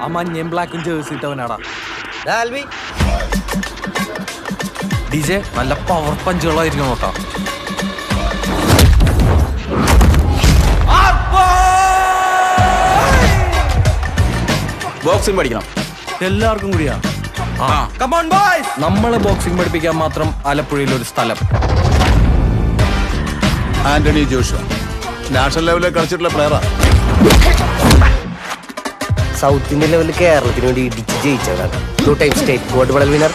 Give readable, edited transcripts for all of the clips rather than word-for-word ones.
ആ മഞ്ഞയും ബ്ലാക്കും ജേഴ്സി ഇട്ടവനാടാ. ഡിജെ നല്ല പവർ പഞ്ചുകളായിരിക്കും നോട്ടാ. ബോക്സിംഗ് പഠിക്കണം എല്ലാവർക്കും കൂടിയാ. നമ്മള് ബോക്സിംഗ് പഠിപ്പിക്കാൻ മാത്രം ആലപ്പുഴയിൽ ഒരു സ്ഥലം. ആന്റണി ജോഷുവ നാഷണൽ ലെവലിൽ കളിച്ചിട്ടുള്ള പ്ലെയറാ. സൗത്ത് ഇന്ത്യൻ ലെവലിൽ കേരളത്തിന് വേണ്ടി ഇടിച്ച് ജയിച്ചതാണ്. 2 time state gold medal winner.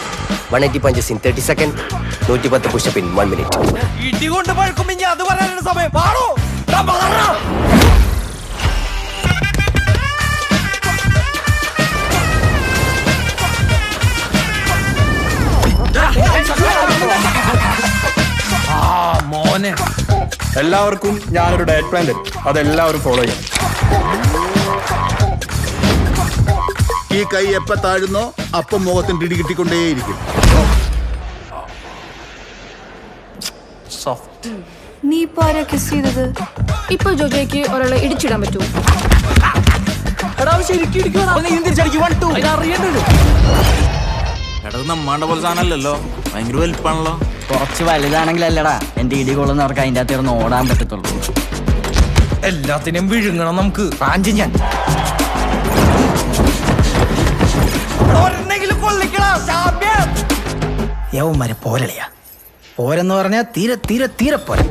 180 punches in 30 seconds. 110 push-up in 1 minute. ഇടികൊണ്ട് പഴക്കുമ്പോ അത് പറയാനുള്ള സമയം. മോനെ, എല്ലാവർക്കും ഞാനൊരു ഡയറ്റ് പ്ലാൻ തരും, അതെല്ലാവരും ഫോളോ ചെയ്യണം. ഈ കൈ എപ്പ താഴുന്നോ അപ്പം മുഖത്തിന് ഇടി കിട്ടിക്കൊണ്ടേയിരിക്കും. നീ ഇപ്പൊ ആരാ കിസ് ചെയ്തത്? ഇപ്പൊ ജോജോയ്ക്ക് ഒരാളെ ഇടിച്ചിടാൻ പറ്റുമോ? നമ്മാണ്ട പോലെ സാധനമല്ലല്ലോ, ഭയങ്കര വലിപ്പാണല്ലോ. കുറച്ച് വലുതാണെങ്കിലല്ലടാ എന്റെ ഇടികൊള്ളുന്നവർക്ക് അതിന്റെ അകത്ത് ഇരുന്ന് ഓടാൻ പറ്റത്തുള്ളൂ. എല്ലാത്തിനും വിഴുങ്ങണം നമുക്ക്. റാഞ്ചി ഞാൻ യവന്മാരെ പോരളിയാ. പോരെന്ന് പറഞ്ഞാൽ തീരെ തീരെ തീരെ പോരെ.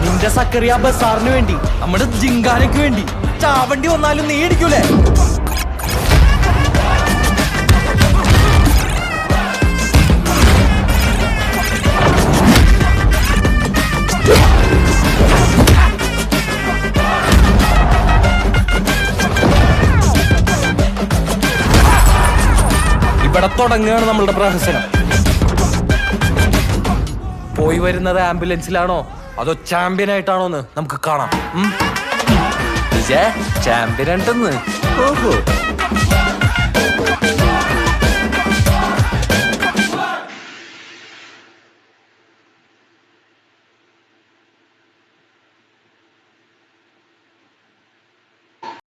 നിന്റെ സക്കറിയ ബസാറിന് വേണ്ടി, നമ്മുടെ ജിങ്കാനയ്ക്ക് വേണ്ടി ചാവണ്ടി വന്നാലും നീ ഇടിക്കൂലേ? ഇവിടെ തുടങ്ങുകയാണ് നമ്മളുടെ പ്രഹസനം. പോയി വരുന്നത് ആംബുലൻസിലാണോ അതോ ചാമ്പ്യൻ ആയിട്ടാണോന്ന് നമുക്ക് കാണാം. ചാമ്പ്യൻ ഉണ്ടെന്ന്. ഓഹോ.